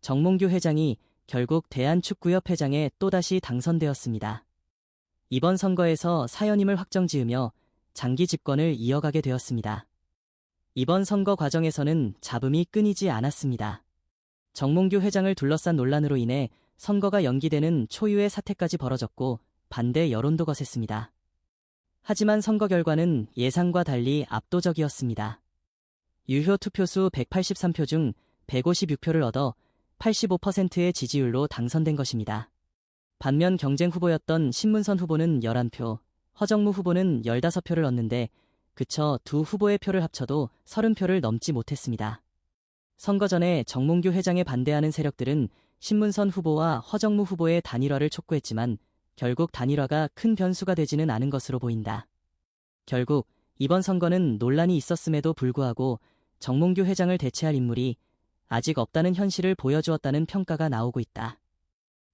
정몽규 회장이 결국 대한축구협 회장에 또다시 당선되었습니다. 이번 선거에서 사연임을 확정지으며 장기 집권을 이어가게 되었습니다. 이번 선거 과정에서는 잡음이 끊이지 않았습니다. 정몽규 회장을 둘러싼 논란으로 인해 선거가 연기되는 초유의 사태까지 벌어졌고 반대 여론도 거셌습니다. 하지만 선거 결과는 예상과 달리 압도적이었습니다. 유효 투표수 183표 중 156표를 얻어 85%의 지지율로 당선된 것입니다. 반면 경쟁 후보였던 신문선 후보는 11표, 허정무 후보는 15표를 얻는데 그쳐 두 후보의 표를 합쳐도 30표를 넘지 못했습니다. 선거 전에 정몽규 회장에 반대하는 세력들은 신문선 후보와 허정무 후보의 단일화를 촉구했지만 결국 단일화가 큰 변수가 되지는 않은 것으로 보인다. 결국 이번 선거는 논란이 있었음에도 불구하고 정몽규 회장을 대체할 인물이 아직 없다는 현실을 보여주었다는 평가가 나오고 있다.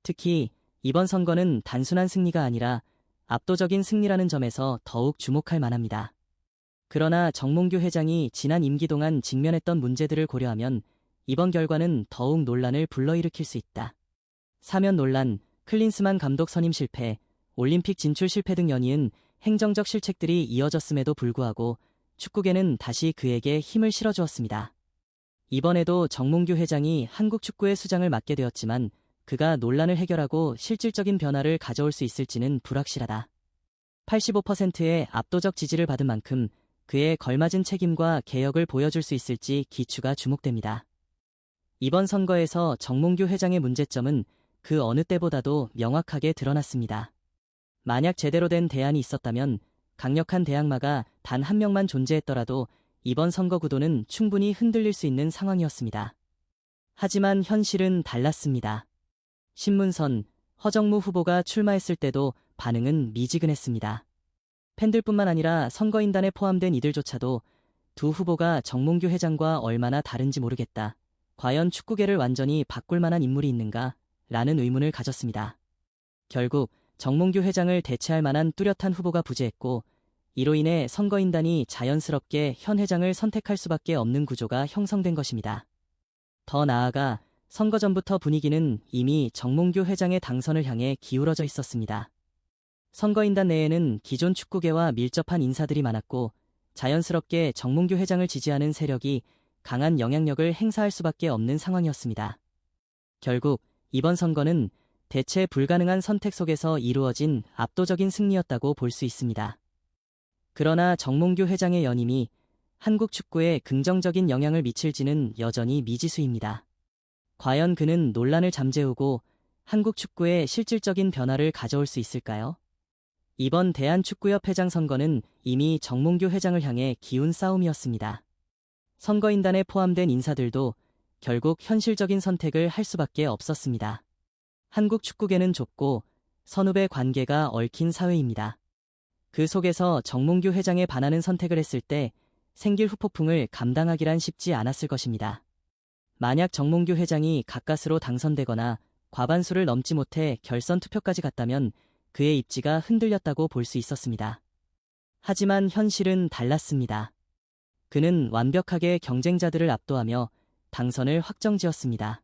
특히 이번 선거는 단순한 승리가 아니라 압도적인 승리라는 점에서 더욱 주목할 만합니다. 그러나 정몽규 회장이 지난 임기 동안 직면했던 문제들을 고려하면 이번 결과는 더욱 논란을 불러일으킬 수 있다. 사면 논란, 클린스만 감독 선임 실패, 올림픽 진출 실패 등 연이은 행정적 실책들이 이어졌음에도 불구하고 축구계는 다시 그에게 힘을 실어주었습니다. 이번에도 정몽규 회장이 한국 축구의 수장을 맡게 되었지만 그가 논란을 해결하고 실질적인 변화를 가져올 수 있을지는 불확실하다. 85%의 압도적 지지를 받은 만큼 그에 걸맞은 책임과 개혁을 보여줄 수 있을지 기추가 주목됩니다. 이번 선거에서 정몽규 회장의 문제점은 그 어느 때보다도 명확하게 드러났습니다. 만약 제대로 된 대안이 있었다면 강력한 대항마가 단 한 명만 존재했더라도 이번 선거 구도는 충분히 흔들릴 수 있는 상황이었습니다. 하지만 현실은 달랐습니다. 신문선, 허정무 후보가 출마했을 때도 반응은 미지근했습니다. 팬들뿐만 아니라 선거인단에 포함된 이들조차도 두 후보가 정몽규 회장과 얼마나 다른지 모르겠다. 과연 축구계를 완전히 바꿀 만한 인물이 있는가? 라는 의문을 가졌습니다. 결국 정몽규 회장을 대체할 만한 뚜렷한 후보가 부재했고 이로 인해 선거인단이 자연스럽게 현 회장을 선택할 수밖에 없는 구조가 형성된 것입니다. 더 나아가 선거 전부터 분위기는 이미 정몽규 회장의 당선을 향해 기울어져 있었습니다. 선거인단 내에는 기존 축구계와 밀접한 인사들이 많았고 자연스럽게 정몽규 회장을 지지하는 세력이 강한 영향력을 행사할 수밖에 없는 상황이었습니다. 결국 이번 선거는 대체 불가능한 선택 속에서 이루어진 압도적인 승리였다고 볼 수 있습니다. 그러나 정몽규 회장의 연임이 한국 축구에 긍정적인 영향을 미칠지는 여전히 미지수입니다. 과연 그는 논란을 잠재우고 한국 축구에 실질적인 변화를 가져올 수 있을까요? 이번 대한축구협 회장 선거는 이미 정몽규 회장을 향해 기운 싸움이었습니다. 선거인단에 포함된 인사들도 결국 현실적인 선택을 할 수밖에 없었습니다. 한국 축구계는 좁고 선후배 관계가 얽힌 사회입니다. 그 속에서 정몽규 회장에 반하는 선택을 했을 때 생길 후폭풍을 감당하기란 쉽지 않았을 것입니다. 만약 정몽규 회장이 가까스로 당선되거나 과반수를 넘지 못해 결선 투표까지 갔다면 그의 입지가 흔들렸다고 볼 수 있었습니다. 하지만 현실은 달랐습니다. 그는 완벽하게 경쟁자들을 압도하며 당선을 확정지었습니다.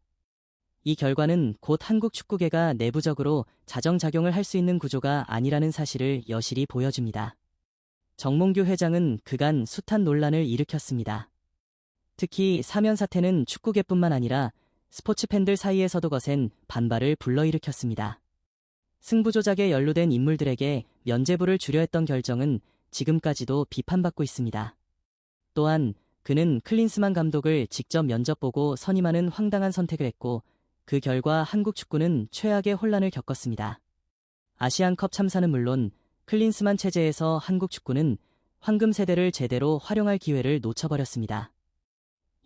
이 결과는 곧 한국 축구계가 내부적으로 자정작용을 할 수 있는 구조가 아니라는 사실을 여실히 보여줍니다. 정몽규 회장은 그간 숱한 논란을 일으켰습니다. 특히 사면 사태는 축구계뿐만 아니라 스포츠 팬들 사이에서도 거센 반발을 불러일으켰습니다. 승부 조작에 연루된 인물들에게 면죄부를 주려 했던 결정은 지금까지도 비판받고 있습니다. 또한 그는 클린스만 감독을 직접 면접보고 선임하는 황당한 선택을 했고 그 결과 한국 축구는 최악의 혼란을 겪었습니다. 아시안컵 참사는 물론 클린스만 체제에서 한국 축구는 황금 세대를 제대로 활용할 기회를 놓쳐버렸습니다.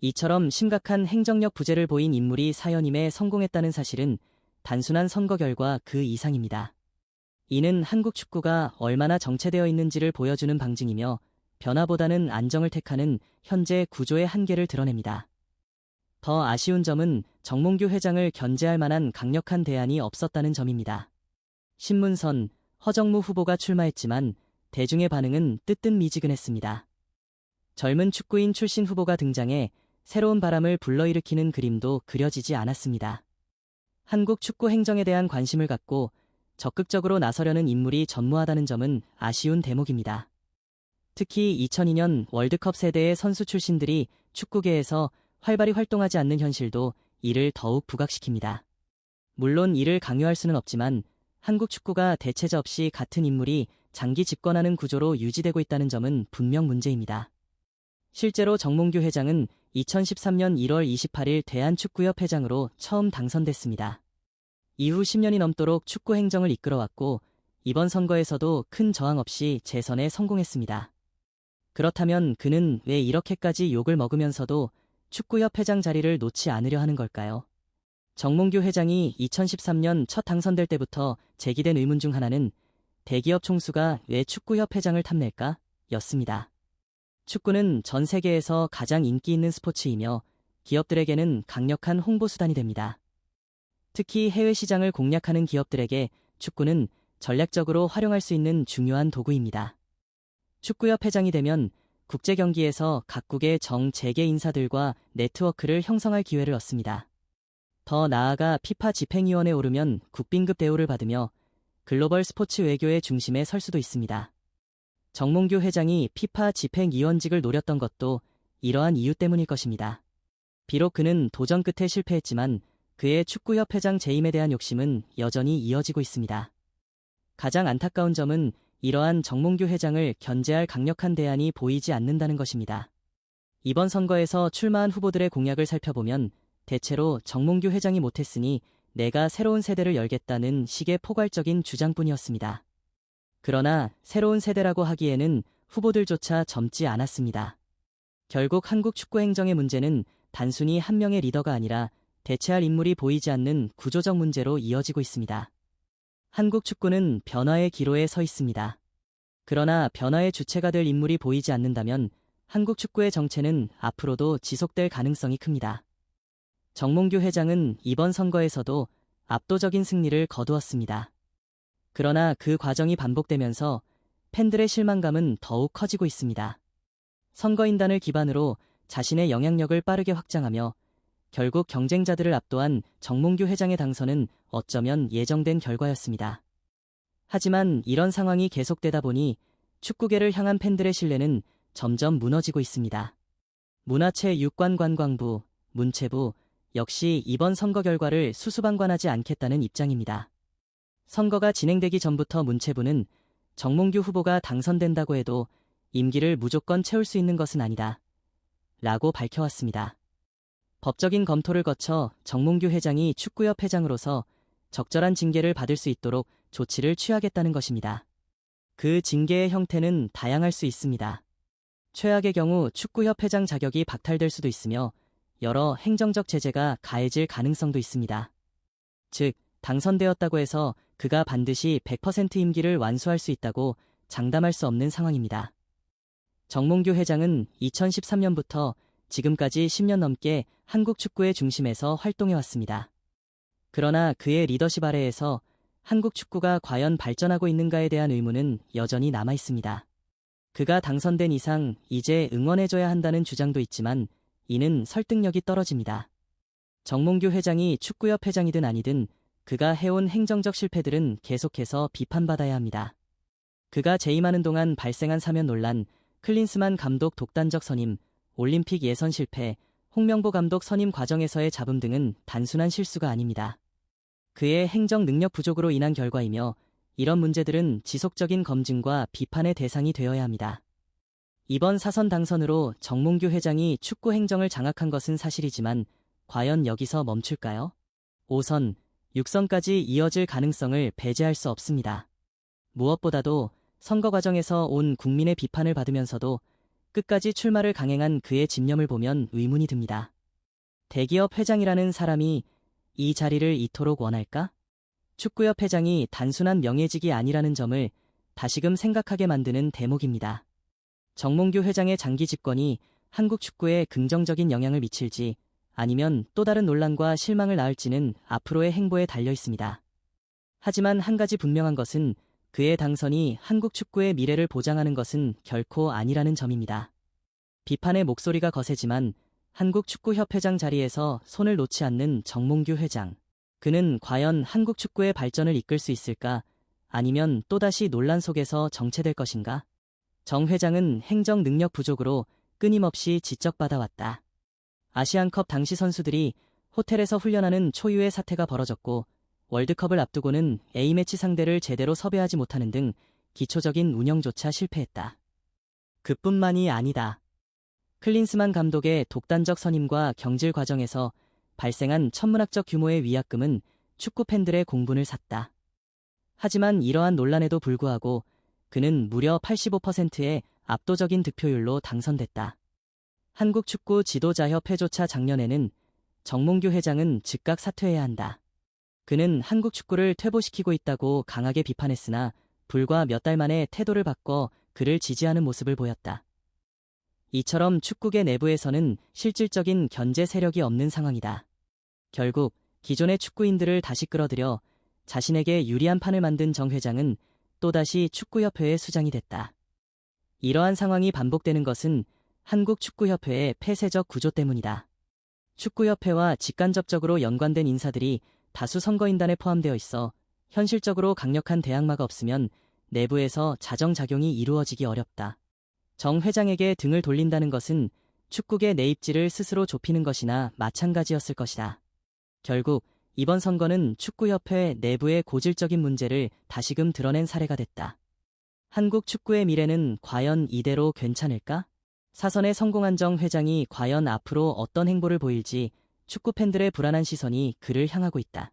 이처럼 심각한 행정력 부재를 보인 인물이 사연임에 성공했다는 사실은 단순한 선거 결과 그 이상입니다. 이는 한국 축구가 얼마나 정체되어 있는지를 보여주는 방증이며 변화보다는 안정을 택하는 현재 구조의 한계를 드러냅니다. 더 아쉬운 점은 정몽규 회장을 견제할 만한 강력한 대안이 없었다는 점입니다. 신문선, 허정무 후보가 출마했지만 대중의 반응은 뜨뜻미지근했습니다. 젊은 축구인 출신 후보가 등장해 새로운 바람을 불러일으키는 그림도 그려지지 않았습니다. 한국 축구 행정에 대한 관심을 갖고 적극적으로 나서려는 인물이 전무하다는 점은 아쉬운 대목입니다. 특히 2002년 월드컵 세대의 선수 출신들이 축구계에서 활발히 활동하지 않는 현실도 이를 더욱 부각시킵니다. 물론 이를 강요할 수는 없지만 한국 축구가 대체자 없이 같은 인물이 장기 집권하는 구조로 유지되고 있다는 점은 분명 문제입니다. 실제로 정몽규 회장은 2013년 1월 28일 대한축구협 회장으로 처음 당선됐습니다. 이후 10년이 넘도록 축구 행정을 이끌어왔고 이번 선거에서도 큰 저항 없이 재선에 성공했습니다. 그렇다면 그는 왜 이렇게까지 욕을 먹으면서도 축구협 회장 자리를 놓지 않으려 하는 걸까요? 정몽규 회장이 2013년 첫 당선될 때부터 제기된 의문 중 하나는 대기업 총수가 왜 축구협 회장을 탐낼까? 였습니다. 축구는 전 세계에서 가장 인기 있는 스포츠이며 기업들에게는 강력한 홍보 수단이 됩니다. 특히 해외 시장을 공략하는 기업들에게 축구는 전략적으로 활용할 수 있는 중요한 도구입니다. 축구협 회장이 되면 국제 경기에서 각국의 정재계 인사들과 네트워크를 형성할 기회를 얻습니다. 더 나아가 피파 집행위원회에 오르면 국빈급 대우를 받으며 글로벌 스포츠 외교의 중심에 설 수도 있습니다. 정몽규 회장이 피파 집행위원직을 노렸던 것도 이러한 이유 때문일 것입니다. 비록 그는 도전 끝에 실패했지만 그의 축구협 회장 재임에 대한 욕심은 여전히 이어지고 있습니다. 가장 안타까운 점은 이러한 정몽규 회장을 견제할 강력한 대안이 보이지 않는다는 것입니다. 이번 선거에서 출마한 후보들의 공약을 살펴보면 대체로 정몽규 회장이 못했으니 내가 새로운 세대를 열겠다는 식의 포괄적인 주장뿐이었습니다. 그러나 새로운 세대라고 하기에는 후보들조차 젊지 않았습니다. 결국 한국 축구 행정의 문제는 단순히 한 명의 리더가 아니라 대체할 인물이 보이지 않는 구조적 문제로 이어지고 있습니다. 한국 축구는 변화의 기로에 서 있습니다. 그러나 변화의 주체가 될 인물이 보이지 않는다면 한국 축구의 정체는 앞으로도 지속될 가능성이 큽니다. 정몽규 회장은 이번 선거에서도 압도적인 승리를 거두었습니다. 그러나 그 과정이 반복되면서 팬들의 실망감은 더욱 커지고 있습니다. 선거인단을 기반으로 자신의 영향력을 빠르게 확장하며 결국 경쟁자들을 압도한 정몽규 회장의 당선은 어쩌면 예정된 결과였습니다. 하지만 이런 상황이 계속되다 보니 축구계를 향한 팬들의 신뢰는 점점 무너지고 있습니다. 문화체육관광부, 문체부 역시 이번 선거 결과를 수수방관하지 않겠다는 입장입니다. 선거가 진행되기 전부터 문체부는 정몽규 후보가 당선된다고 해도 임기를 무조건 채울 수 있는 것은 아니다 라고 밝혀왔습니다. 법적인 검토를 거쳐 정몽규 회장이 축구협 회장으로서 적절한 징계를 받을 수 있도록 조치를 취하겠다는 것입니다. 그 징계의 형태는 다양할 수 있습니다. 최악의 경우 축구협 회장 자격이 박탈될 수도 있으며 여러 행정적 제재가 가해질 가능성도 있습니다. 즉, 당선되었다고 해서 그가 반드시 100% 임기를 완수할 수 있다고 장담할 수 없는 상황입니다. 정몽규 회장은 2013년부터 지금까지 10년 넘게 한국 축구의 중심에서 활동해왔습니다. 그러나 그의 리더십 아래에서 한국 축구가 과연 발전하고 있는가에 대한 의문은 여전히 남아있습니다. 그가 당선된 이상 이제 응원해줘야 한다는 주장도 있지만 이는 설득력이 떨어집니다. 정몽규 회장이 축구협 회장이든 아니든 그가 해온 행정적 실패들은 계속해서 비판받아야 합니다. 그가 재임하는 동안 발생한 사면 논란, 클린스만 감독 독단적 선임, 올림픽 예선 실패, 홍명보 감독 선임 과정에서의 잡음 등은 단순한 실수가 아닙니다. 그의 행정 능력 부족으로 인한 결과이며 이런 문제들은 지속적인 검증과 비판의 대상이 되어야 합니다. 이번 사선 당선으로 정몽규 회장이 축구 행정을 장악한 것은 사실이지만 과연 여기서 멈출까요? 5선, 6선까지 이어질 가능성을 배제할 수 없습니다. 무엇보다도 선거 과정에서 온 국민의 비판을 받으면서도 끝까지 출마를 강행한 그의 집념을 보면 의문이 듭니다. 대기업 회장이라는 사람이 이 자리를 이토록 원할까? 축구협 회장이 단순한 명예직이 아니라는 점을 다시금 생각하게 만드는 대목입니다. 정몽규 회장의 장기 집권이 한국 축구에 긍정적인 영향을 미칠지 아니면 또 다른 논란과 실망을 낳을지는 앞으로의 행보에 달려 있습니다. 하지만 한 가지 분명한 것은 그의 당선이 한국 축구의 미래를 보장하는 것은 결코 아니라는 점입니다. 비판의 목소리가 거세지만 한국축구협회장 자리에서 손을 놓지 않는 정몽규 회장. 그는 과연 한국 축구의 발전을 이끌 수 있을까? 아니면 또다시 논란 속에서 정체될 것인가? 정 회장은 행정 능력 부족으로 끊임없이 지적받아왔다. 아시안컵 당시 선수들이 호텔에서 훈련하는 초유의 사태가 벌어졌고, 월드컵을 앞두고는 A매치 상대를 제대로 섭외하지 못하는 등 기초적인 운영조차 실패했다. 그뿐만이 아니다. 클린스만 감독의 독단적 선임과 경질 과정에서 발생한 천문학적 규모의 위약금은 축구 팬들의 공분을 샀다. 하지만 이러한 논란에도 불구하고 그는 무려 85%의 압도적인 득표율로 당선됐다. 한국축구 지도자협회조차 작년에는 정몽규 회장은 즉각 사퇴해야 한다. 그는 한국 축구를 퇴보시키고 있다고 강하게 비판했으나 불과 몇 달 만에 태도를 바꿔 그를 지지하는 모습을 보였다. 이처럼 축구계 내부에서는 실질적인 견제 세력이 없는 상황이다. 결국 기존의 축구인들을 다시 끌어들여 자신에게 유리한 판을 만든 정 회장은 또다시 축구협회의 수장이 됐다. 이러한 상황이 반복되는 것은 한국축구협회의 폐쇄적 구조 때문이다. 축구협회와 직간접적으로 연관된 인사들이 다수 선거인단에 포함되어 있어 현실적으로 강력한 대항마가 없으면 내부에서 자정작용이 이루어지기 어렵다. 정 회장에게 등을 돌린다는 것은 축구계 내 입지를 스스로 좁히는 것이나 마찬가지였을 것이다. 결국 이번 선거는 축구협회 내부의 고질적인 문제를 다시금 드러낸 사례가 됐다. 한국 축구의 미래는 과연 이대로 괜찮을까? 사선에 성공한 정 회장이 과연 앞으로 어떤 행보를 보일지 축구 팬들의 불안한 시선이 그를 향하고 있다.